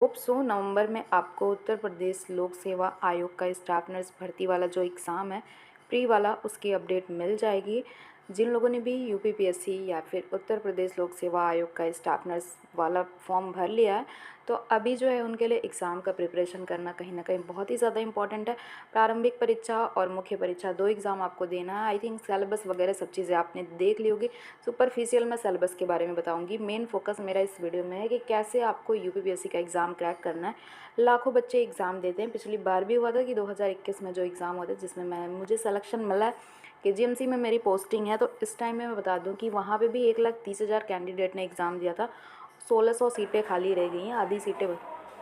Hope so नवंबर में आपको उत्तर प्रदेश लोक सेवा आयोग का स्टाफ नर्स भर्ती वाला जो एग्ज़ाम है प्री वाला, उसकी अपडेट मिल जाएगी। जिन लोगों ने भी यूपीपीएससी या फिर उत्तर प्रदेश लोक सेवा आयोग का स्टाफ नर्स वाला फॉर्म भर लिया है, तो अभी जो है उनके लिए एग्ज़ाम का प्रिपरेशन करना कहीं ना कहीं बहुत ही ज़्यादा इंपॉर्टेंट है। प्रारंभिक परीक्षा और मुख्य परीक्षा, दो एग्ज़ाम आपको देना है। आई थिंक सिलेबस वगैरह सब चीज़ें आपने देख ली होगी। सुपरफिशियल मैं सिलेबस के बारे में बताऊंगी। मेन फोकस मेरा इस वीडियो में है कि कैसे आपको यूपीपीएससी का एग्ज़ाम क्रैक करना है। लाखों बच्चे एग्ज़ाम देते हैं। पिछली बार भी हुआ था कि 2021 में जो एग्ज़ाम हुआ था, जिसमें मुझे सिलेक्शन मिला है, केजीएमसी में मेरी पोस्टिंग है। तो इस टाइम में मैं बता दूं कि वहाँ पे भी 1,30,000 कैंडिडेट ने एग्ज़ाम दिया था। 1600 सीटें खाली रह गई हैं, आधी सीटें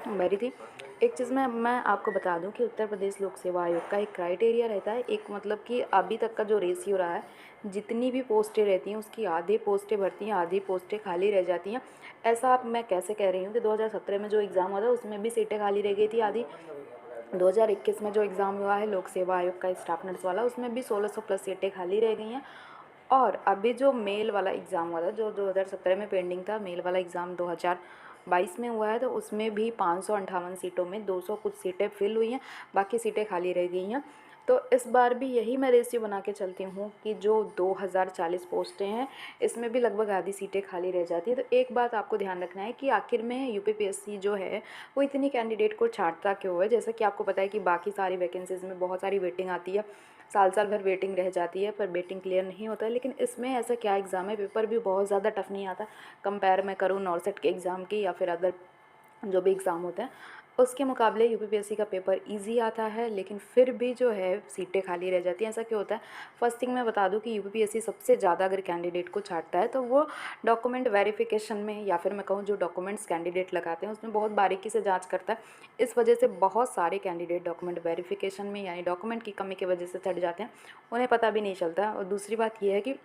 भरी थी। एक चीज़ मैं आपको बता दूं कि उत्तर प्रदेश लोक सेवा आयोग का एक क्राइटेरिया रहता है, एक मतलब कि अभी तक का जो रेशियो रहा है, जितनी भी पोस्टें रहती हैं उसकी आधी पोस्टें भरती हैं, आधी पोस्टें खाली रह जाती हैं। ऐसा आप मैं कैसे कह रही हूँ कि 2017 में जो एग्ज़ाम हुआ था उसमें भी सीटें खाली रह गई थी आधी। 2021 में जो एग्ज़ाम हुआ है लोक सेवा आयोग का स्टाफ नर्स वाला, उसमें भी 1600 प्लस सीटें खाली रह गई हैं। और अभी जो मेल वाला एग्ज़ाम हुआ था, जो 2017 में पेंडिंग था, मेल वाला एग्ज़ाम 2022 में हुआ है, तो उसमें भी 558 सीटों में 200 कुछ सीटें फिल हुई हैं, बाकी सीटें खाली रह गई हैं। तो इस बार भी यही मैं रेशियो बना के चलती हूँ कि जो 2040 पोस्टें हैं, इसमें भी लगभग आधी सीटें खाली रह जाती है। तो एक बात आपको ध्यान रखना है कि आखिर में यूपीपीएससी जो है वो इतनी कैंडिडेट को छांटता क्यों है। जैसा कि आपको पता है कि बाकी सारी वैकेंसीज़ में बहुत सारी वेटिंग आती है, साल साल भर वेटिंग रह जाती है, पर वेटिंग क्लियर नहीं होता है। लेकिन इसमें ऐसा क्या एग्ज़ाम है, पेपर भी बहुत ज़्यादा टफ नहीं आता कंपेयर मैं करूँ नॉर्सेट के एग्ज़ाम की या फिर अदर जो भी एग्ज़ाम होते हैं उसके मुकाबले। यूपीपीएससी का पेपर इजी आता है, लेकिन फिर भी जो है सीटें खाली रह जाती हैं। ऐसा क्यों होता है? फर्स्ट थिंग मैं बता दूं कि यूपीपीएससी सबसे ज़्यादा अगर कैंडिडेट को छांटता है तो वो डॉक्यूमेंट वेरिफिकेशन में, या फिर मैं कहूँ जो डॉक्यूमेंट्स कैंडिडेट लगाते हैं उसमें बहुत बारीकी से जाँच करता है। इस वजह से बहुत सारे कैंडिडेट डॉक्यूमेंट वेरिफिकेशन में, यानी डॉक्यूमेंट की कमी की वजह से छट जाते हैं, उन्हें पता भी नहीं चलता। और दूसरी बात यह है कि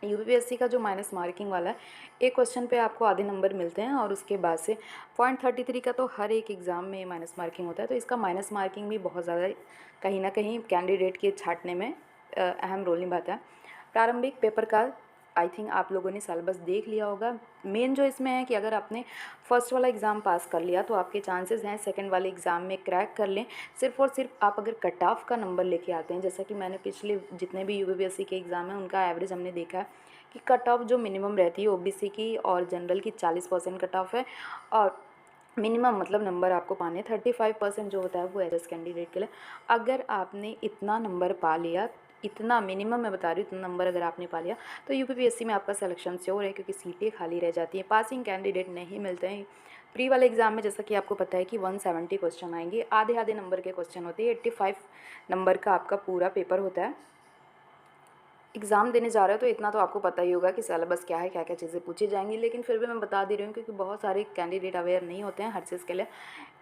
यूपीपीएससी का जो माइनस मार्किंग वाला है, एक क्वेश्चन पे आपको आधे नंबर मिलते हैं और उसके बाद से 0.33 का तो हर एक एग्ज़ाम में माइनस मार्किंग होता है। तो इसका माइनस मार्किंग भी बहुत ज़्यादा कहीं ना कहीं कैंडिडेट के छांटने में अहम रोल निभाता है। प्रारंभिक पेपर का आई थिंक आप लोगों ने सिलेबस देख लिया होगा। मेन जो इसमें है कि अगर आपने फर्स्ट वाला एग्ज़ाम पास कर लिया तो आपके चांसेस हैं सेकंड वाले एग्ज़ाम में क्रैक कर लें। सिर्फ और सिर्फ आप अगर कट ऑफ का नंबर लेके आते हैं, जैसा कि मैंने पिछले जितने भी यूपीपीएससी के एग्ज़ाम हैं उनका एवरेज हमने देखा है कि कट ऑफ जो मिनिमम रहती है ओबीसी की और जनरल की 40% कट ऑफ है, और मिनिमम मतलब नंबर आपको पाने 35% जो होता है वो एचएस कैंडिडेट के लिए। अगर आपने इतना नंबर पा लिया, इतना मिनिमम मैं बता रही हूँ, इतना नंबर अगर आपने पा लिया तो यूपीपीएससी में आपका सिलेक्शन श्योर है, क्योंकि सीटें खाली रह जाती हैं, पासिंग कैंडिडेट नहीं मिलते हैं। प्री वाले एग्ज़ाम में जैसा कि आपको पता है कि 170 क्वेश्चन आएंगे, आधे आधे नंबर के क्वेश्चन होते हैं, 85 नंबर का आपका पूरा पेपर होता है। एग्ज़ाम देने जा रहे हो तो इतना तो आपको पता ही होगा कि सिलेबस क्या है, क्या क्या चीज़ें पूछी जाएंगी, लेकिन फिर भी मैं बता दे रही हूँ क्योंकि बहुत सारे कैंडिडेट अवेयर नहीं होते हैं हर चीज़ के लिए।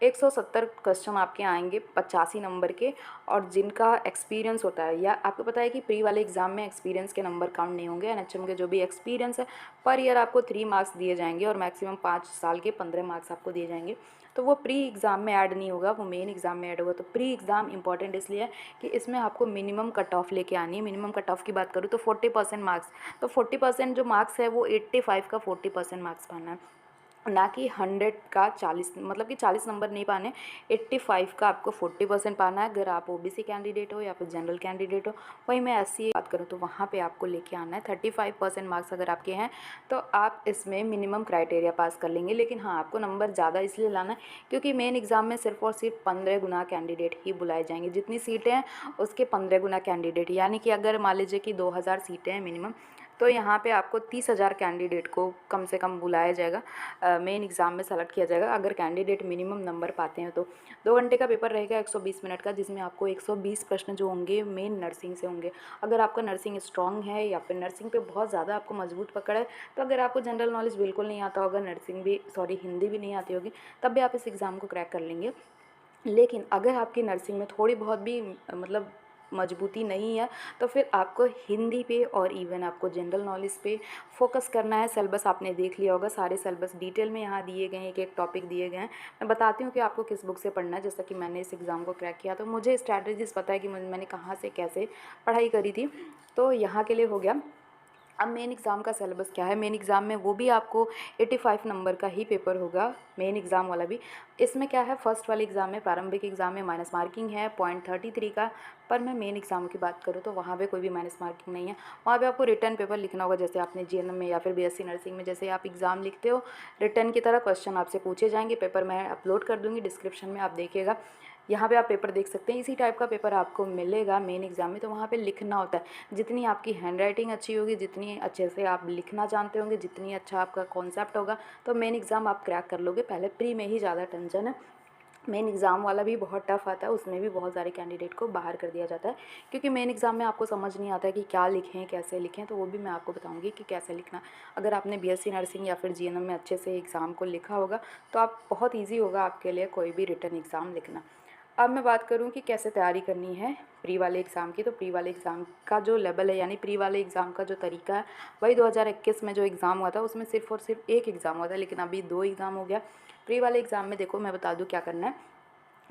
170 क्वेश्चन आपके आएंगे 85 नंबर के, और जिनका एक्सपीरियंस होता है, या आपको पता है कि प्री वाले एग्ज़ाम में एक्सपीरियंस के नंबर काउंट नहीं होंगे। एनएचएम के जो भी एक्सपीरियंस है पर ईयर आपको 3 मार्क्स दिए जाएंगे और मैक्सिमम 5 साल के 15 मार्क्स आपको दिए जाएंगे। तो वो प्री एग्ज़ाम में ऐड नहीं होगा, वो मेन एग्ज़ाम में ऐड होगा। तो प्री एग्ज़ाम इंपॉर्टेंट इसलिए है कि इसमें आपको मिनिमम कट ऑफ लेके आनी है। मिनिमम कट ऑफ की बात करूँ तो 40% मार्क्स, तो 40% जो मार्क्स है वो 85 का 40% मार्क्स पाना है, ना कि 100 का 40, मतलब कि 40 नंबर नहीं पाने, 85 का आपको 40% पाना है। अगर आप ओबीसी कैंडिडेट हो या फिर जनरल कैंडिडेट हो, वहीं मैं एससी बात करूँ तो वहाँ पे आपको लेके आना है 35% मार्क्स अगर आपके हैं तो आप इसमें मिनिमम क्राइटेरिया पास कर लेंगे। लेकिन हाँ, आपको नंबर ज़्यादा इसलिए लाना है क्योंकि मेन एग्ज़ाम में सिर्फ और सिर्फ 15 गुना कैंडिडेट ही बुलाए जाएंगे, जितनी सीटें हैं उसके 15 गुना कैंडिडेट। यानी कि अगर मान लीजिए कि 2000 सीटें हैं मिनिमम, तो यहाँ पे आपको 30,000 कैंडिडेट को कम से कम बुलाया जाएगा, मेन एग्ज़ाम में सेलेक्ट किया जाएगा अगर कैंडिडेट मिनिमम नंबर पाते हैं तो। 2 घंटे का पेपर रहेगा 120 मिनट का, जिसमें आपको 120 प्रश्न जो होंगे मेन नर्सिंग से होंगे। अगर आपका नर्सिंग स्ट्रॉन्ग है या फिर नर्सिंग पे बहुत ज़्यादा आपको मजबूत पकड़ है, तो अगर आपको जनरल नॉलेज बिल्कुल नहीं आता होगा, नर्सिंग भी हिंदी भी नहीं आती होगी, तब भी आप इस एग्ज़ाम को क्रैक कर लेंगे। लेकिन अगर आपकी नर्सिंग में थोड़ी बहुत भी मतलब मजबूती नहीं है, तो फिर आपको हिंदी पे और इवन आपको जनरल नॉलेज पे फोकस करना है। सिलेबस आपने देख लिया होगा, सारे सिलेबस डिटेल में यहाँ दिए गए हैं, एक एक टॉपिक दिए गए हैं। मैं बताती हूँ कि आपको किस बुक से पढ़ना है। जैसा कि मैंने इस एग्ज़ाम को क्रैक किया तो मुझे स्ट्रैटेजीज़ पता है कि मैंने कहाँ से कैसे पढ़ाई करी थी। तो यहाँ के लिए हो गया अब मेन एग्ज़ाम का सिलेबस क्या है, मेन एग्ज़ाम में वो भी आपको 85 नंबर का ही पेपर होगा, मेन एग्ज़ाम वाला भी। इसमें क्या है, फर्स्ट वाले एग्ज़ाम में, प्रारंभिक एग्ज़ाम में माइनस मार्किंग है 0.33 का, पर मैं मेन एग्ज़ाम की बात करूँ तो वहाँ पे कोई भी माइनस मार्किंग नहीं है। वहाँ पे आपको रिटर्न पेपर लिखना होगा, जैसे आपने जीएनएम में या फिर बीएससी नर्सिंग में जैसे आप एग्ज़ाम लिखते हो, रिटर्न की तरह क्वेश्चन आपसे पूछे जाएंगे। पेपर मैं अपलोड कर दूँगी डिस्क्रिप्शन में, आप देखिएगा, यहाँ पे आप पेपर देख सकते हैं। इसी टाइप का पेपर आपको मिलेगा मेन एग्ज़ाम में। तो वहाँ पे लिखना होता है, जितनी आपकी हैंडराइटिंग अच्छी होगी, जितनी अच्छे से आप लिखना जानते होंगे, जितनी अच्छा आपका कॉन्सेप्ट होगा, तो मेन एग्ज़ाम आप क्रैक कर लोगे। पहले प्री में ही ज़्यादा टेंशन है, मेन एग्ज़ाम वाला भी बहुत टफ आता है, उसमें भी बहुत सारे कैंडिडेट को बाहर कर दिया जाता है, क्योंकि मेन एग्ज़ाम में आपको समझ नहीं आता है कि क्या लिखें, कैसे लिखें। तो वो भी मैं आपको बताऊंगी कि कैसे लिखना। अगर आपने बीएससी नर्सिंग या फिर जीएनएम में अच्छे से एग्ज़ाम को लिखा होगा तो आप बहुत ईजी होगा आपके लिए कोई भी रिटन एग्ज़ाम लिखना। अब मैं बात करूं कि कैसे तैयारी करनी है प्री वाले एग्ज़ाम की। तो प्री वाले एग्ज़ाम का जो लेवल है, यानी प्री वाले एग्ज़ाम का जो तरीका है, वही 2021 में जो एग्ज़ाम हुआ था उसमें सिर्फ और सिर्फ एक एग्ज़ाम हुआ था, लेकिन अभी 2 एग्ज़ाम हो गया। प्री वाले एग्ज़ाम में देखो, मैं बता दूं क्या करना है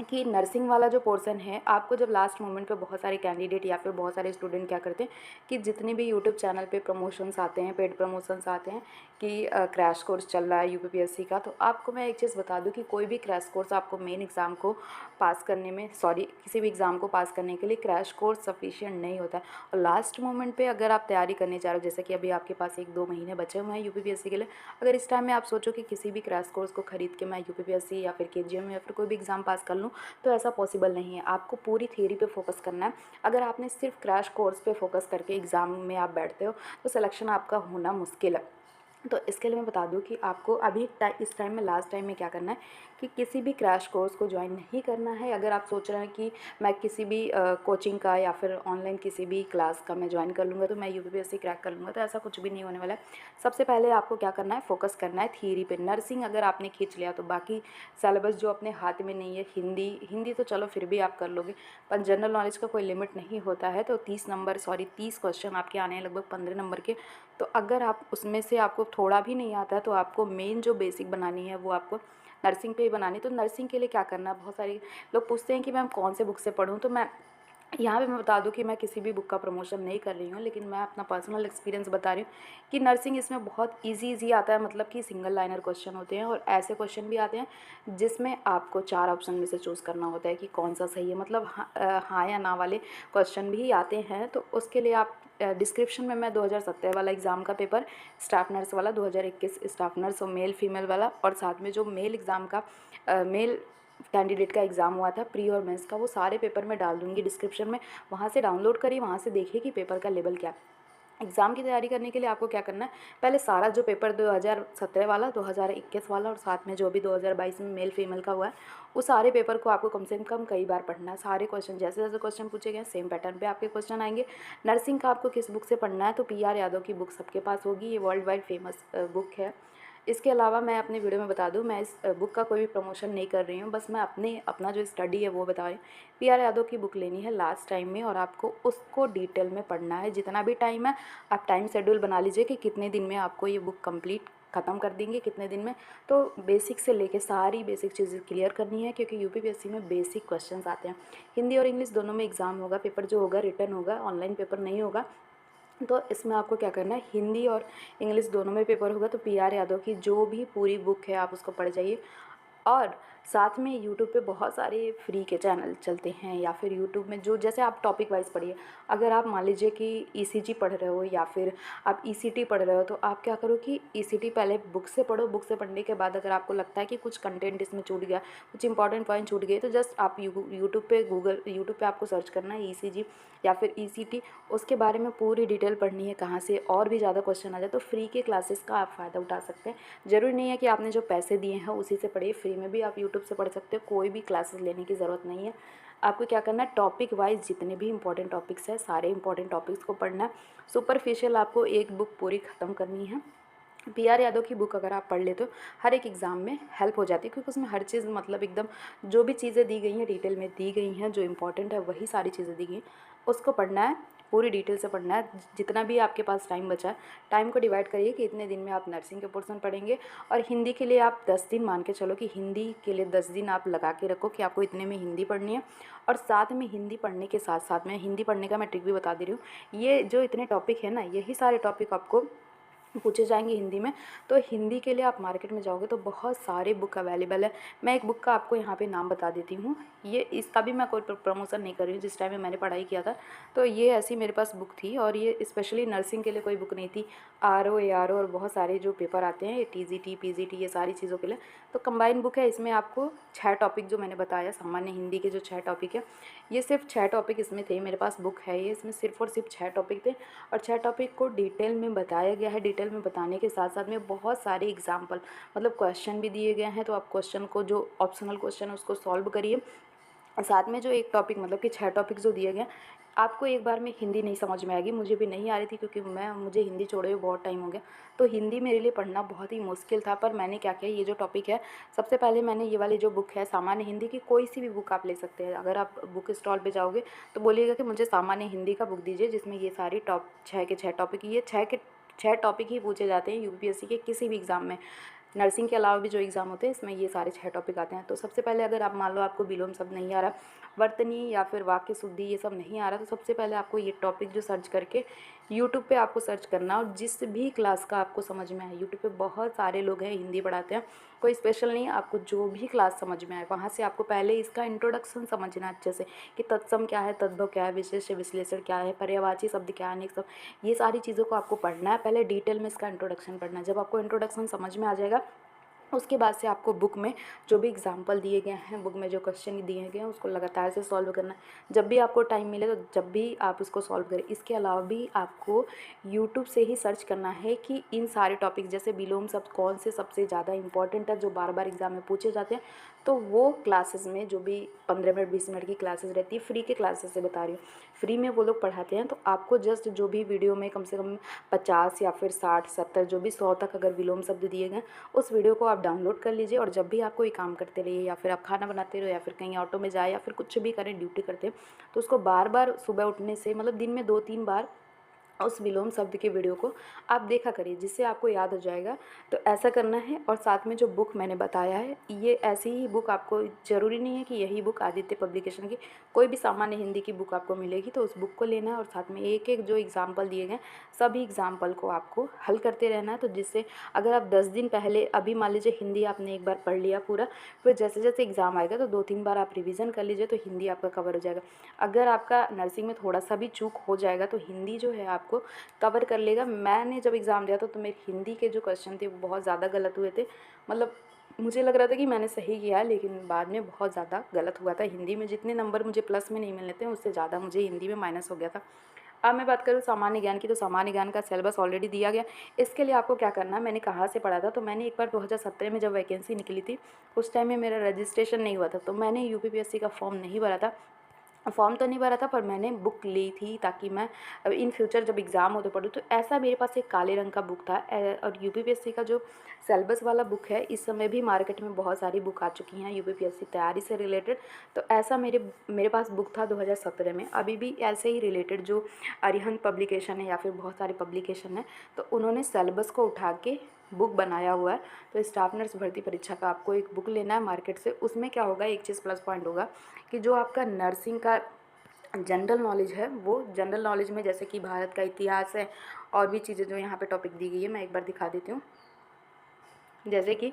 कि नर्सिंग वाला जो पोर्शन है, आपको जब लास्ट मोमेंट पे बहुत सारे कैंडिडेट या फिर बहुत सारे स्टूडेंट क्या करते हैं कि जितने भी यूट्यूब चैनल पे प्रमोशंस आते हैं, पेड प्रमोशंस आते हैं कि क्रैश कोर्स चल रहा है यूपीपीएससी का, तो आपको मैं एक चीज़ बता दूं कि कोई भी क्रैश कोर्स आपको मेन एग्ज़ाम को पास करने में, सॉरी, किसी भी एग्ज़ाम को पास करने के लिए क्रैश कोर्स सफिशिएंट नहीं होता है। और लास्ट मोमेंट पर अगर आप तैयारी करने जा रहे हो, जैसे कि अभी आपके पास 1-2 महीने बचे हुए हैं यूपीपीएससी के लिए, अगर इस टाइम में आप सोचो कि किसी भी क्रैश कोर्स को खरीद के मैं यूपीपीएससी या फिर केजीएम या फिर कोई भी एग्ज़ाम पास कर लूँ, तो ऐसा पॉसिबल नहीं है। आपको पूरी थ्योरी पे फोकस करना है। अगर आपने सिर्फ क्रैश कोर्स पे फोकस करके एग्ज़ाम में आप बैठते हो तो सिलेक्शन आपका होना मुश्किल है। तो इसके लिए मैं बता दूं कि आपको अभी इस टाइम में, लास्ट टाइम में क्या करना है कि किसी भी क्रैश कोर्स को ज्वाइन नहीं करना है। अगर आप सोच रहे हैं कि मैं किसी भी कोचिंग का या फिर ऑनलाइन किसी भी क्लास का मैं ज्वाइन कर लूँगा तो मैं यूपीपीएससी क्रैक कर लूँगा, तो ऐसा कुछ भी नहीं होने वाला है। सबसे पहले आपको क्या करना है, फोकस करना है थियरी पे। नर्सिंग अगर आपने खींच लिया तो बाकी सिलेबस जो अपने हाथ में नहीं है, हिंदी तो चलो फिर भी आप कर लोगे, पर जनरल नॉलेज का कोई लिमिट नहीं होता है। तो 30 क्वेश्चन आपके आने हैं, लगभग 15 नंबर के। तो अगर आप उसमें से आपको थोड़ा भी नहीं आता है तो आपको मेन जो बेसिक बनानी है वो आपको नर्सिंग पे ही बनानी है। तो नर्सिंग के लिए क्या करना है, बहुत सारे लोग पूछते हैं कि मैम कौन से बुक से पढूं, तो मैं यहाँ पे मैं बता दूं कि मैं किसी भी बुक का प्रमोशन नहीं कर रही हूँ, लेकिन मैं अपना पर्सनल एक्सपीरियंस बता रही हूँ कि नर्सिंग इसमें बहुत इजी आता है। मतलब कि सिंगल लाइनर क्वेश्चन होते हैं और ऐसे क्वेश्चन भी आते हैं जिसमें आपको 4 ऑप्शन में से चूज़ करना होता है कि कौन सा सही है। मतलब हाँ या ना वाले क्वेश्चन भी आते हैं। तो उसके लिए आप डिस्क्रिप्शन में मैं 2017 वाला एग्ज़ाम का पेपर, स्टाफ नर्स वाला, 2021 स्टाफ नर्स और मेल फीमेल वाला, और साथ में जो मेल एग्ज़ाम का मेल कैंडिडेट का एग्ज़ाम हुआ था प्री और मेंस का, वो सारे पेपर मैं डाल दूँगी डिस्क्रिप्शन में। वहाँ से डाउनलोड करिए, वहाँ से देखिए कि पेपर का लेवल क्या है। एग्ज़ाम की तैयारी करने के लिए आपको क्या करना है, पहले सारा जो पेपर 2017 वाला, 2021 वाला और साथ में जो भी 2022 में मेल फीमेल का हुआ है, वो सारे पेपर को आपको कम से कम कई बार पढ़ना है। सारे क्वेश्चन, जैसे जैसे क्वेश्चन पूछे गए सेम पैटर्न पे आपके क्वेश्चन आएंगे। नर्सिंग का आपको किस बुक से पढ़ना है, तो पीआर यादव की बुक सबके पास होगी, ये वर्ल्ड वाइड फेमस बुक है। इसके अलावा मैं अपने वीडियो में बता दूं, मैं इस बुक का कोई भी प्रमोशन नहीं कर रही हूँ, बस मैं अपना जो स्टडी है वो बता रही हूँ। पीआर यादव की बुक लेनी है लास्ट टाइम में और आपको उसको डिटेल में पढ़ना है। जितना भी टाइम है आप टाइम शेड्यूल बना लीजिए कि कितने दिन में आपको ये बुक कंप्लीट ख़त्म कर देंगे, कितने दिन में। तो बेसिक से लेके सारी बेसिक चीज़ें क्लियर करनी है, क्योंकि यूपीपीएससी में बेसिक क्वेश्चंस आते हैं। हिंदी और इंग्लिश दोनों में एग्ज़ाम होगा, पेपर जो होगा रिटर्न होगा, ऑनलाइन पेपर नहीं होगा। तो इसमें आपको क्या करना है, हिंदी और इंग्लिश दोनों में पेपर होगा। तो पीआर यादव की जो भी पूरी बुक है आप उसको पढ़ जाइए। और साथ में यूट्यूब पे बहुत सारे फ्री के चैनल चलते हैं, या फिर यूट्यूब में जो, जैसे आप टॉपिक वाइज पढ़िए। अगर आप मान लीजिए कि ईसीजी पढ़ रहे हो या फिर आप ईसीटी पढ़ रहे हो, तो आप क्या करो कि ईसीटी पहले बुक से पढ़ो। बुक से पढ़ने के बाद अगर आपको लगता है कि कुछ कंटेंट इसमें छूट गया, कुछ इंपॉर्टेंट पॉइंट छूट गए, तो जस्ट आप यूट्यूब पे आपको सर्च करना है ईसीजी या फिर ईसीटी, उसके बारे में पूरी डिटेल पढ़नी है, कहाँ से और भी ज़्यादा क्वेश्चन आ जाए। तो फ्री के क्लासेस का आप फ़ायदा उठा सकते हैं। ज़रूरी नहीं है कि आपने जो पैसे दिए हैं उसी से पढ़िए, फ्री में भी आप यूट्यूब से पढ़ सकते हो, कोई भी क्लासेस लेने की ज़रूरत नहीं है। आपको क्या करना है, टॉपिक वाइज जितने भी इंपॉर्टेंट टॉपिक्स हैं सारे इंपॉर्टेंट टॉपिक्स को पढ़ना है। सुपरफिशियल आपको एक बुक पूरी ख़त्म करनी है। पीआर यादव की बुक अगर आप पढ़ लेते हो हर एक एग्ज़ाम में हेल्प हो जाती है, क्योंकि उसमें हर चीज़, मतलब एकदम जो भी चीज़ें दी गई हैं डिटेल में दी गई हैं, जो इंपॉर्टेंट है वही सारी चीज़ें दी गई हैं, उसको पढ़ना है। पूरी डिटेल से पढ़ना है। जितना भी आपके पास टाइम बचा है, टाइम को डिवाइड करिए कि इतने दिन में आप नर्सिंग के पोर्शन पढ़ेंगे। और हिंदी के लिए आप 10 दिन मान के चलो कि हिंदी के लिए 10 दिन आप लगा के रखो कि आपको इतने में हिंदी पढ़नी है। और साथ में हिंदी पढ़ने के साथ साथ में हिंदी पढ़ने का मैं ट्रिक भी बता दे रही हूँ। ये जो इतने टॉपिक है ना, यही सारे टॉपिक आपको पूछे जाएंगे हिंदी में। तो हिंदी के लिए आप मार्केट में जाओगे तो बहुत सारे बुक अवेलेबल है। मैं एक बुक का आपको यहाँ पे नाम बता देती हूँ। ये इसका भी मैं कोई प्रमोशन नहीं कर रही हूँ, जिस टाइम में मैंने पढ़ाई किया था तो ये ऐसी मेरे पास बुक थी, और ये स्पेशली नर्सिंग के लिए कोई बुक नहीं थी। आर ओ ARO और बहुत सारे जो पेपर आते हैं, TGT PGT, ये सारी चीज़ों के लिए तो कंबाइन बुक है। इसमें आपको 6 टॉपिक जो मैंने बताया, सामान्य हिंदी के जो 6 टॉपिक है, ये सिर्फ 6 टॉपिक इसमें थे। मेरे पास बुक है ये, इसमें सिर्फ और सिर्फ 6 टॉपिक थे और 6 टॉपिक को डिटेल में बताया गया है। डिटेल में बताने के साथ साथ में बहुत सारे एग्जाम्पल, मतलब क्वेश्चन भी दिए गए हैं। तो आप क्वेश्चन को, जो ऑप्शनल क्वेश्चन है उसको सॉल्व करिए। और साथ में जो एक टॉपिक, मतलब कि 6 टॉपिक जो दिए गए, आपको एक बार में हिंदी नहीं समझ में आएगी। मुझे भी नहीं आ रही थी क्योंकि मुझे हिंदी छोड़े हुए बहुत टाइम हो गया, तो हिंदी मेरे लिए पढ़ना बहुत ही मुश्किल था। पर मैंने क्या किया, ये जो टॉपिक है, सबसे पहले मैंने ये वाली जो बुक है सामान्य हिंदी की, कोई सी भी बुक आप ले सकते हैं। अगर आप बुक स्टॉल पे जाओगे तो बोलिएगा कि मुझे सामान्य हिंदी का बुक दीजिए, जिसमें ये सारी 6 के 6 टॉपिक, ये 6 टॉपिक ही पूछे जाते हैं UPSC के किसी भी एग्ज़ाम में। नर्सिंग के अलावा भी जो एग्ज़ाम होते हैं इसमें ये सारे 6 टॉपिक आते हैं। तो सबसे पहले अगर आप मान लो आपको विलोम शब्द नहीं आ रहा, वर्तनी या फिर वाक्य शुद्धि ये सब नहीं आ रहा, तो सबसे पहले आपको ये टॉपिक जो सर्च करके यूट्यूब पे आपको सर्च करना। और जिस भी क्लास का आपको समझ में आए, यूट्यूब पे बहुत सारे लोग हैं हिंदी पढ़ाते हैं, कोई स्पेशल नहीं है। आपको जो भी क्लास समझ में आए वहाँ से आपको पहले इसका इंट्रोडक्शन समझना अच्छे से, कि तत्सम क्या है, तद्भव क्या है, विशेष विश्लेषण क्या है, पर्यायवाची शब्द क्या है, अनेक शब्द, ये सारी चीज़ों को आपको पढ़ना है। पहले डिटेल में इसका इंट्रोडक्शन पढ़ना है। जब आपको इंट्रोडक्शन समझ में आ जाएगा, उसके बाद से आपको बुक में जो भी एग्जाम्पल दिए गए हैं, बुक में जो क्वेश्चन दिए गए हैं, उसको लगातार से सॉल्व करना है। जब भी आपको टाइम मिले तो जब भी आप उसको सॉल्व करें। इसके अलावा भी आपको यूट्यूब से ही सर्च करना है कि इन सारे टॉपिक, जैसे विलोम शब्द कौन से सबसे ज़्यादा इंपॉर्टेंट है, जो बार बार एग्जाम में पूछे जाते हैं, तो वो क्लासेस में जो भी 15 मिनट 20 मिनट की क्लासेस रहती है, फ्री के क्लासेस से बता रही हूँ, फ्री में वो लोग पढ़ाते हैं। तो आपको जस्ट जो भी वीडियो में कम से कम 50 या फिर 60 70 जो भी 100 तक अगर विलोम शब्द दिए गए, उस वीडियो को आप डाउनलोड कर लीजिए। और जब भी आप कोई काम करते रहिए, या फिर आप खाना बनाते रहो, या फिर कहीं ऑटो में जाए, या फिर कुछ भी करें, ड्यूटी करते हैं, तो उसको बार बार सुबह उठने से, मतलब दिन में 2-3 बार उस विलोम शब्द के वीडियो को आप देखा करिए, जिससे आपको याद हो जाएगा। तो ऐसा करना है। और साथ में जो बुक मैंने बताया है, ये ऐसी ही बुक, आपको ज़रूरी नहीं है कि यही बुक आदित्य पब्लिकेशन की, कोई भी सामान्य हिंदी की बुक आपको मिलेगी, तो उस बुक को लेना है। और साथ में एक एक जो एग्ज़ाम्पल दिए गए, सभी एग्ज़ाम्पल को आपको हल करते रहना है। तो जिससे अगर आप 10 दिन पहले, अभी मान लीजिए हिंदी आपने एक बार पढ़ लिया पूरा, फिर जैसे जैसे एग्ज़ाम आएगा तो 2-3 बार आप रिविज़न कर लीजिए, तो हिंदी आपका कवर हो जाएगा। अगर आपका नर्सिंग में थोड़ा सा भी चूक हो जाएगा तो हिंदी जो है आपको कवर कर लेगा। मैंने जब एग्ज़ाम दिया था तो मेरे हिंदी के जो क्वेश्चन थे वो बहुत ज़्यादा गलत हुए थे। मतलब मुझे लग रहा था कि मैंने सही किया है, लेकिन बाद में बहुत ज़्यादा गलत हुआ था। हिंदी में जितने नंबर मुझे प्लस में नहीं मिलने थे, उससे ज़्यादा मुझे हिंदी में माइनस हो गया था। अब मैं बात करूँ सामान्य ज्ञान की, तो सामान्य ज्ञान का सिलेबस ऑलरेडी दिया गया। इसके लिए आपको क्या करना है, मैंने कहाँ से पढ़ा था, तो मैंने एक बार 2017 में जब वैकेंसी निकली थी, उस टाइम में मेरा रजिस्ट्रेशन नहीं हुआ था, तो मैंने UPPSC का फॉर्म नहीं भरा था। फॉर्म तो नहीं भरा था, पर मैंने बुक ली थी ताकि मैं अब इन फ्यूचर जब एग्ज़ाम हो तो पढूँ। तो ऐसा मेरे पास एक काले रंग का बुक था। और UPPSC का जो सिलेबस वाला बुक है, इस समय भी मार्केट में बहुत सारी बुक आ चुकी हैं UPPSC तैयारी से रिलेटेड। तो ऐसा मेरे पास बुक था 2017 में। अभी भी ऐसे ही रिलेटेड जो अरिहंत पब्लिकेशन है या फिर बहुत सारे पब्लिकेशन है, तो उन्होंने सिलेबस को उठा के बुक बनाया हुआ है। तो स्टाफ नर्स भर्ती परीक्षा का आपको एक बुक लेना है मार्केट से। उसमें क्या होगा, एक चीज़ प्लस पॉइंट होगा कि जो आपका नर्सिंग का जनरल नॉलेज है, वो जनरल नॉलेज में जैसे कि भारत का इतिहास है और भी चीज़ें जो यहाँ पे टॉपिक दी गई है, मैं एक बार दिखा देती हूँ। जैसे कि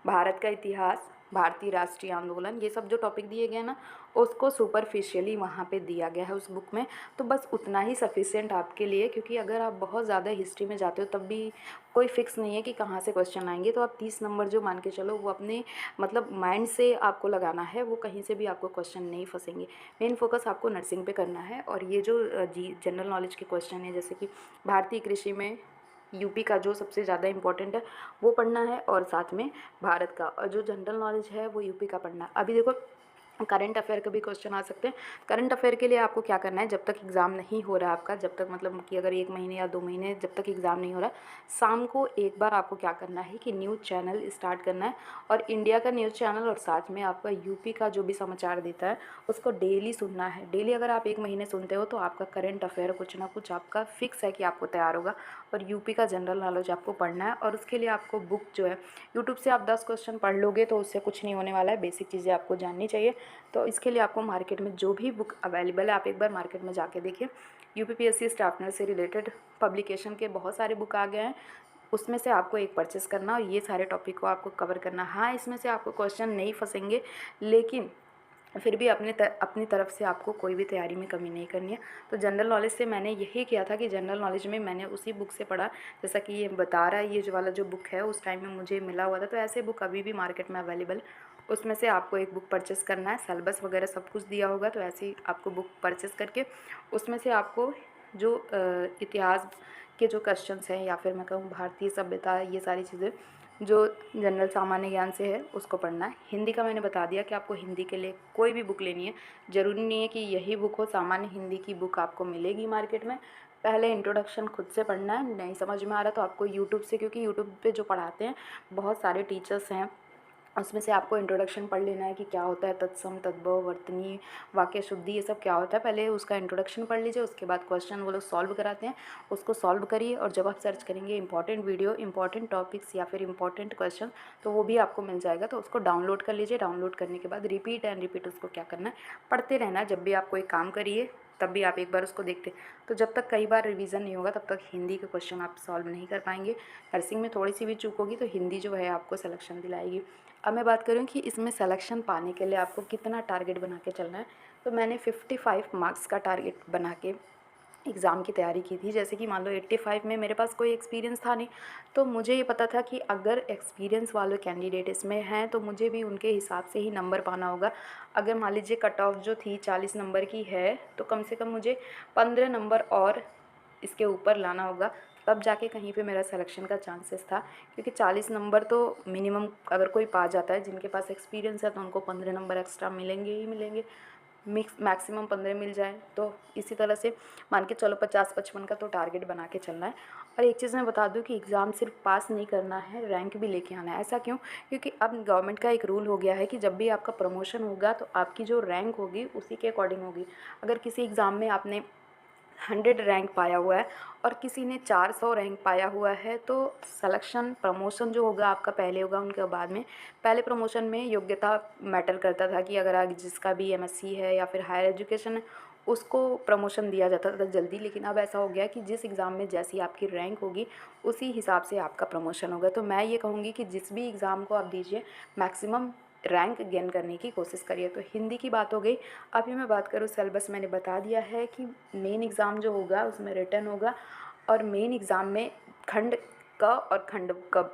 भारत का इतिहास, भारतीय राष्ट्रीय आंदोलन, ये सब जो टॉपिक दिए गए हैं ना, उसको सुपरफिशियली वहाँ पे दिया गया है उस बुक में। तो बस उतना ही सफिशिएंट आपके लिए, क्योंकि अगर आप बहुत ज़्यादा हिस्ट्री में जाते हो तब भी कोई फिक्स नहीं है कि कहाँ से क्वेश्चन आएंगे। तो आप 30 नंबर जो मान के चलो, वो अपने मतलब माइंड से आपको लगाना है, वो कहीं से भी आपको क्वेश्चन नहीं फंसेंगे। मेन फोकस आपको नर्सिंग पे करना है। और ये जो जनरल नॉलेज के क्वेश्चन है, जैसे कि भारतीय कृषि में यूपी का जो सबसे ज़्यादा इम्पोर्टेंट है वो पढ़ना है, और साथ में भारत का, और जो जनरल नॉलेज है वो यूपी का पढ़ना है। अभी देखो करंट अफेयर के भी क्वेश्चन आ सकते हैं। करंट अफेयर के लिए आपको क्या करना है, जब तक एग्ज़ाम नहीं हो रहा है आपका, जब तक मतलब कि अगर 1 महीने या 2 महीने जब तक एग्ज़ाम नहीं हो रहा, शाम को एक बार आपको क्या करना है कि न्यूज़ चैनल स्टार्ट करना है और इंडिया का न्यूज़ चैनल और साथ में आपका यूपी का जो भी समाचार देता है उसको डेली सुनना है। डेली अगर आप 1 महीने सुनते हो तो आपका करंट अफेयर कुछ ना कुछ आपका फिक्स है कि आपको तैयार होगा। और यूपी का जनरल नॉलेज आपको पढ़ना है और उसके लिए आपको बुक जो है यूट्यूब से आप 10 क्वेश्चन पढ़ लोगे तो उससे कुछ नहीं होने वाला है, बेसिक चीज़ें आपको जाननी चाहिए। तो इसके लिए आपको मार्केट में जो भी बुक अवेलेबल है आप एक बार मार्केट में जाके देखिए। यूपीपीएससी स्टाफ नर्स से रिलेटेड पब्लिकेशन के बहुत सारे बुक आ गए हैं, उसमें से आपको एक परचेस करना और ये सारे टॉपिक को आपको कवर करना। हाँ, इसमें से आपको क्वेश्चन नहीं फंसेंगे, लेकिन फिर भी अपनी तरफ से आपको कोई भी तैयारी में कमी नहीं करनी है। तो जनरल नॉलेज से मैंने यही किया था कि जनरल नॉलेज में मैंने उसी बुक से पढ़ा, जैसा कि ये बता रहा है, ये जो वाला जो बुक है उस टाइम में मुझे मिला हुआ था। तो ऐसे बुक अभी भी मार्केट में अवेलेबल, उसमें से आपको एक बुक परचेस करना है। सिलेबस वगैरह सब कुछ दिया होगा, तो ऐसे ही आपको बुक परचेस करके उसमें से आपको जो इतिहास के जो क्वेश्चंस हैं या फिर मैं कहूँ भारतीय सभ्यता, ये सारी चीज़ें जो जनरल सामान्य ज्ञान से है उसको पढ़ना है। हिंदी का मैंने बता दिया कि आपको हिंदी के लिए कोई भी बुक लेनी है, ज़रूरी नहीं है कि यही बुक हो, सामान्य हिंदी की बुक आपको मिलेगी मार्केट में। पहले इंट्रोडक्शन खुद से पढ़ना है, नहीं समझ में आ रहा तो आपको यूट्यूब से, क्योंकि यूट्यूब पे जो पढ़ाते हैं बहुत सारे टीचर्स हैं, उसमें से आपको इंट्रोडक्शन पढ़ लेना है कि क्या होता है तत्सम, तद्भव, वर्तनी, वाक्य शुद्धि, ये सब क्या होता है। पहले उसका इंट्रोडक्शन पढ़ लीजिए, उसके बाद क्वेश्चन वो लोग सॉल्व कराते हैं, उसको सॉल्व करिए और जब आप सर्च करेंगे इंपॉर्टेंट वीडियो, इंपॉर्टेंट टॉपिक्स या फिर इंपॉर्टेंट क्वेश्चन, तो वो भी आपको मिल जाएगा। तो उसको डाउनलोड कर लीजिए। डाउनलोड करने के बाद रिपीट एंड रिपीट उसको क्या करना है, पढ़ते रहना है। जब भी आप कोई काम करिए तब भी आप एक बार उसको देखते, तो जब तक कई बार रिवीजन नहीं होगा तब तक हिंदी के क्वेश्चन आप सॉल्व नहीं कर पाएंगे। नर्सिंग में थोड़ी सी भी चूक होगी तो हिंदी जो है आपको सिलेक्शन दिलाएगी। अब मैं बात करूँ कि इसमें सिलेक्शन पाने के लिए आपको कितना टारगेट बना के चलना है, तो मैंने 55 मार्क्स का टारगेट बना के एग्ज़ाम की तैयारी की थी। जैसे कि मान लो 85 में मेरे पास कोई एक्सपीरियंस था नहीं, तो मुझे ये पता था कि अगर एक्सपीरियंस वाले कैंडिडेट इसमें हैं तो मुझे भी उनके हिसाब से ही नंबर पाना होगा। अगर मान लीजिए कट ऑफ जो थी 40 नंबर की है, तो कम से कम मुझे 15 नंबर और इसके ऊपर लाना होगा, तब जाके कहीं पे मेरा सिलेक्शन का चांसेस था। क्योंकि 40 नंबर तो मिनिमम अगर कोई पा जाता है, जिनके पास एक्सपीरियंस है तो उनको 15 नंबर एक्स्ट्रा मिलेंगे ही मिलेंगे, मैक्सिमम 15 मिल जाए। तो इसी तरह से मान के चलो 50-55 का तो टारगेट बना के चलना है। और एक चीज़ मैं बता दूं कि एग्ज़ाम सिर्फ पास नहीं करना है, रैंक भी लेके आना है। ऐसा क्यों? क्योंकि अब गवर्नमेंट का एक रूल हो गया है कि जब भी आपका प्रमोशन होगा तो आपकी जो रैंक होगी उसी के अकॉर्डिंग होगी। अगर किसी एग्ज़ाम में आपने 100 रैंक पाया हुआ है और किसी ने 400 रैंक पाया हुआ है, तो सिलेक्शन प्रमोशन जो होगा आपका पहले होगा उनके बाद में। पहले प्रमोशन में योग्यता मैटर करता था कि अगर जिसका भी एमएससी है या फिर हायर एजुकेशन है उसको प्रमोशन दिया जाता था जल्दी। लेकिन अब ऐसा हो गया कि जिस एग्ज़ाम में जैसी आपकी रैंक होगी उसी हिसाब से आपका प्रमोशन होगा। तो मैं ये कहूँगी कि जिस भी एग्ज़ाम को आप दीजिए मैक्सिमम रैंक गेन करने की कोशिश करिए। तो हिंदी की बात हो गई। अभी मैं बात करूँ सिलेबस, मैंने बता दिया है कि मेन एग्ज़ाम जो होगा उसमें रिटन होगा और मेन एग्ज़ाम में खंड क और खंड क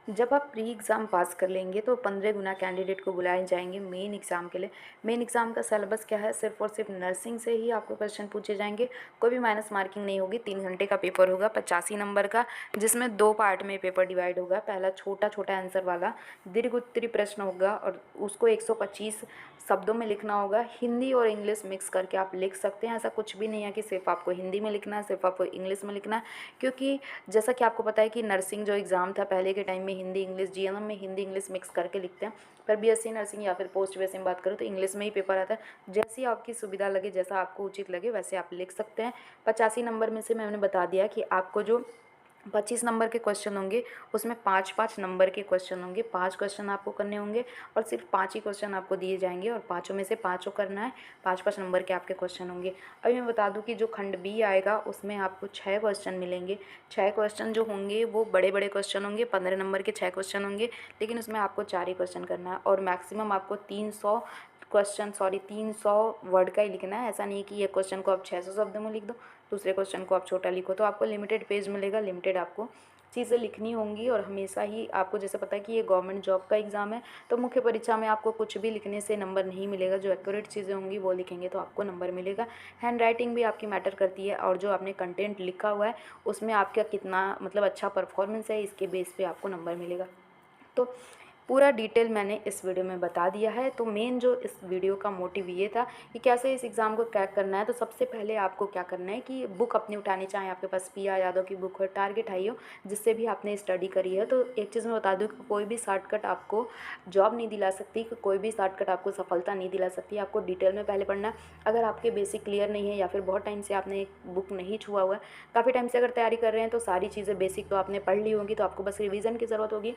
जब आप प्री एग्ज़ाम पास कर लेंगे तो 15 गुना कैंडिडेट को बुलाए जाएंगे मेन एग्ज़ाम के लिए। मेन एग्ज़ाम का सिलेबस क्या है, सिर्फ और सिर्फ नर्सिंग से ही आपको क्वेश्चन पूछे जाएंगे, कोई भी माइनस मार्किंग नहीं होगी। 3 घंटे का पेपर होगा 85 नंबर का, जिसमें 2 पार्ट में पेपर डिवाइड होगा। पहला छोटा छोटा आंसर वाला दीर्घ उत्तरीय प्रश्न होगा और उसको 125 शब्दों में लिखना होगा। हिंदी और इंग्लिश मिक्स करके आप लिख सकते हैं, ऐसा कुछ भी नहीं है कि सिर्फ आपको हिंदी में लिखना है, सिर्फ आपको इंग्लिश में लिखना है। क्योंकि जैसा कि आपको पता है कि नर्सिंग जो एग्ज़ाम था पहले के टाइम में हिंदी इंग्लिश, जीएनएम में हिंदी इंग्लिश मिक्स करके लिखते हैं, पर बीएससी नर्सिंग या फिर पोस्ट ग्रेजुएशन में बात करूँ तो इंग्लिश में ही पेपर आता है। जैसी आपकी सुविधा लगे, जैसा आपको उचित लगे वैसे आप लिख सकते हैं। 85 नंबर में से मैंने बता दिया कि आपको जो 25 नंबर के क्वेश्चन होंगे उसमें 5-5 नंबर के क्वेश्चन होंगे। 5 क्वेश्चन आपको करने होंगे और सिर्फ 5 ही क्वेश्चन आपको दिए जाएंगे और पाँचों में से पाँचों करना है। 5-5 नंबर के आपके क्वेश्चन होंगे। अभी मैं बता दूं कि जो खंड बी आएगा उसमें आपको 6 क्वेश्चन मिलेंगे। 6 क्वेश्चन जो होंगे वो बड़े बड़े क्वेश्चन होंगे, 15 नंबर के 6 क्वेश्चन होंगे, लेकिन उसमें आपको 4 ही क्वेश्चन करना है और मैक्सिमम आपको 300 वर्ड का ही लिखना है। ऐसा नहीं कि ये क्वेश्चन को आप 600 शब्द में लिख दो, दूसरे क्वेश्चन को आप छोटा लिखो। तो आपको लिमिटेड पेज मिलेगा, लिमिटेड आपको चीज़ें लिखनी होंगी। और हमेशा ही आपको जैसे पता है कि ये गवर्नमेंट जॉब का एग्ज़ाम है, तो मुख्य परीक्षा में आपको कुछ भी लिखने से नंबर नहीं मिलेगा। जो एक्यूरेट चीज़ें होंगी वो लिखेंगे तो आपको नंबर मिलेगा। हैंड राइटिंग भी आपकी मैटर करती है और जो आपने कंटेंट लिखा हुआ है उसमें आपका कितना मतलब अच्छा परफॉर्मेंस है, इसके बेस पे आपको नंबर मिलेगा। तो पूरा डिटेल मैंने इस वीडियो में बता दिया है। तो मेन जो इस वीडियो का मोटिव ये था कि कैसे इस एग्ज़ाम को क्रैक करना है। तो सबसे पहले आपको क्या करना है कि बुक अपनी उठानी, चाहे आपके पास पी आर यादव की बुक हो, टारगेट आई हो, जिससे भी आपने स्टडी करी है। तो एक चीज़ मैं बता दूँ कि कोई भी शॉर्टकट आपको जॉब नहीं दिला सकती, कि कोई भी शॉर्टकट आपको सफलता नहीं दिला सकती। आपको डिटेल में पहले पढ़ना है। अगर आपके बेसिक क्लियर नहीं है या फिर बहुत टाइम से आपने एक बुक नहीं छुआ हुआ है, काफ़ी टाइम से अगर तैयारी कर रहे हैं, तो सारी चीज़ें बेसिक तो आपने पढ़ ली होंगी, तो आपको बस रिवीजन की ज़रूरत होगी।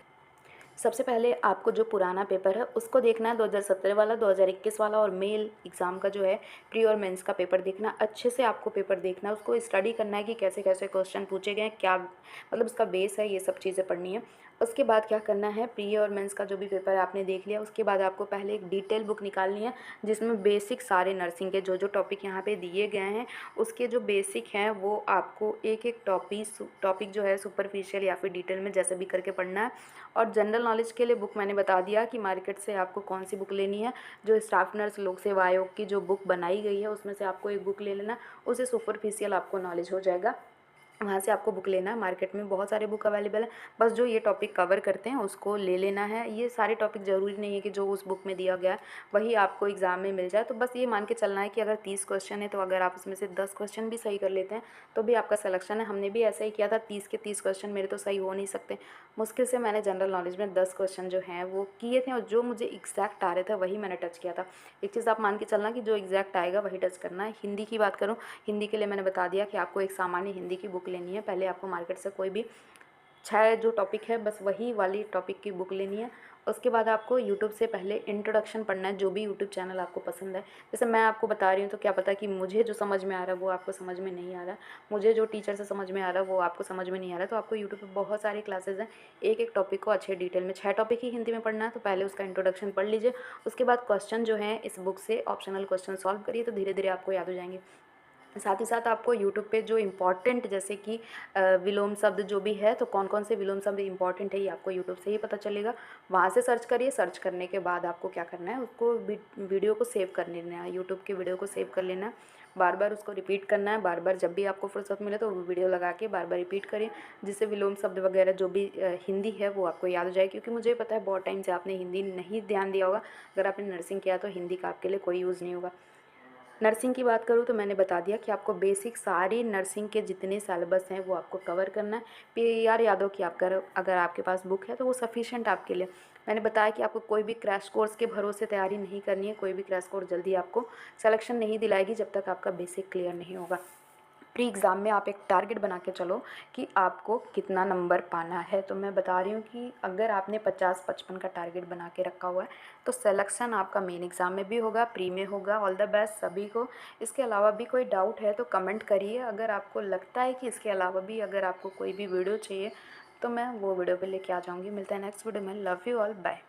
सबसे पहले आपको जो पुराना पेपर है उसको देखना है, 2017 वाला, 2021 वाला, और मेल एग्ज़ाम का जो है प्री और मेंस का पेपर देखना। अच्छे से आपको पेपर देखना है, उसको स्टडी करना है कि कैसे कैसे क्वेश्चन पूछे गए हैं, क्या मतलब उसका बेस है, ये सब चीज़ें पढ़नी है। उसके बाद क्या करना है, प्री और मेंस का जो भी पेपर आपने देख लिया, उसके बाद आपको पहले एक डिटेल बुक निकालनी है जिसमें बेसिक सारे नर्सिंग के जो जो टॉपिक यहाँ पे दिए गए हैं, उसके जो बेसिक हैं वो आपको एक एक टॉपिक जो है सुपरफिशियल या फिर डिटेल में जैसे भी करके पढ़ना है। और जनरल नॉलेज के लिए बुक मैंने बता दिया कि मार्केट से आपको कौन सी बुक लेनी है। जो स्टाफ नर्स लोक सेवा आयोग की जो बुक बनाई गई है उसमें से आपको एक बुक ले लेना, उससे सुपरफिशियल आपको नॉलेज हो जाएगा। वहाँ से आपको बुक लेना है। मार्केट में बहुत सारे बुक अवेलेबल हैं, बस जो ये टॉपिक कवर करते हैं उसको ले लेना है। ये सारे टॉपिक ज़रूरी नहीं है कि जो उस बुक में दिया गया है वही आपको एग्ज़ाम में मिल जाए। तो बस ये मान के चलना है कि अगर 30 क्वेश्चन है तो अगर आप उसमें से 10 क्वेश्चन भी सही कर लेते हैं तो भी आपका सिलेक्शन है। हमने भी ऐसा ही किया था, 30 के 30 क्वेश्चन मेरे तो सही हो नहीं सकते। मुश्किल से मैंने जनरल नॉलेज में 10 क्वेश्चन जो हैं वो किए थे, और जो मुझे एग्जैक्ट आ रहे थे वही मैंने टच किया था। एक चीज़ आप मान के चलना कि जो एग्जैक्ट आएगा वही टच करना है। हिंदी की बात करूँ, हिंदी के लिए मैंने बता दिया कि आपको एक सामान्य हिंदी की बुक लेनी है। पहले आपको मार्केट से कोई भी 6 जो टॉपिक है बस वही वाली टॉपिक की बुक लेनी है। उसके बाद आपको यूट्यूब से पहले इंट्रोडक्शन पढ़ना है, जो भी यूट्यूब चैनल आपको पसंद है। जैसे मैं आपको बता रही हूँ तो क्या पता कि मुझे जो समझ में आ रहा है वो आपको समझ में नहीं आ रहा, मुझे जो टीचर से समझ में आ रहा है वो आपको समझ में नहीं आ रहा। तो आपको यूट्यूब पे बहुत सारे क्लासेस हैं, एक एक टॉपिक को अच्छे डिटेल में, 6 टॉपिक ही हिंदी में पढ़ना है तो पहले उसका इंट्रोडक्शन पढ़ लीजिए। उसके बाद क्वेश्चन जो हैं इस बुक से ऑप्शनल क्वेश्चन सॉल्व करिए, तो धीरे धीरे आपको याद हो जाएंगे। साथ ही साथ आपको यूट्यूब पे जो इम्पॉर्टेंट, जैसे कि विलोम शब्द जो भी है, तो कौन कौन से विलोम शब्द इम्पॉर्टेंट है ये आपको यूट्यूब से ही पता चलेगा। वहाँ से सर्च करिए। सर्च करने के बाद आपको क्या करना है, उसको वीडियो को सेव कर लेना है, यूट्यूब के वीडियो को सेव कर लेना है। बार बार उसको रिपीट करना है, बार बार जब भी आपको फुर्सत मिले तो वीडियो लगा के बार बार रिपीट करिए, जिससे विलोम शब्द वगैरह जो भी हिंदी है वो आपको याद हो जाए। क्योंकि मुझे पता है बहुत टाइम से आपने हिंदी नहीं ध्यान दिया होगा। अगर आपने नर्सिंग किया तो हिंदी का आपके लिए कोई यूज़ नहीं होगा। नर्सिंग की बात करूँ तो मैंने बता दिया कि आपको बेसिक सारी नर्सिंग के जितने सिलेबस हैं वो आपको कवर करना है। पीआर यादव की आप कर, अगर आपके पास बुक है तो वो सफिशिएंट आपके लिए। मैंने बताया कि आपको कोई भी क्रैश कोर्स के भरोसे तैयारी नहीं करनी है। कोई भी क्रैश कोर्स जल्दी आपको सिलेक्शन नहीं दिलाएगी जब तक आपका बेसिक क्लियर नहीं होगा। प्री एग्ज़ाम में आप एक टारगेट बना के चलो कि आपको कितना नंबर पाना है। तो मैं बता रही हूँ कि अगर आपने 50-55 का टारगेट बना के रखा हुआ है तो सिलेक्शन आपका मेन एग्ज़ाम में भी होगा, प्री में होगा। ऑल द बेस्ट सभी को। इसके अलावा भी कोई डाउट है तो कमेंट करिए। अगर आपको लगता है कि इसके अलावा भी अगर आपको कोई भी वीडियो चाहिए तो मैं वो वीडियो पे लेके आ जाऊँगी। मिलते हैं नेक्स्ट वीडियो में। Love you all, bye.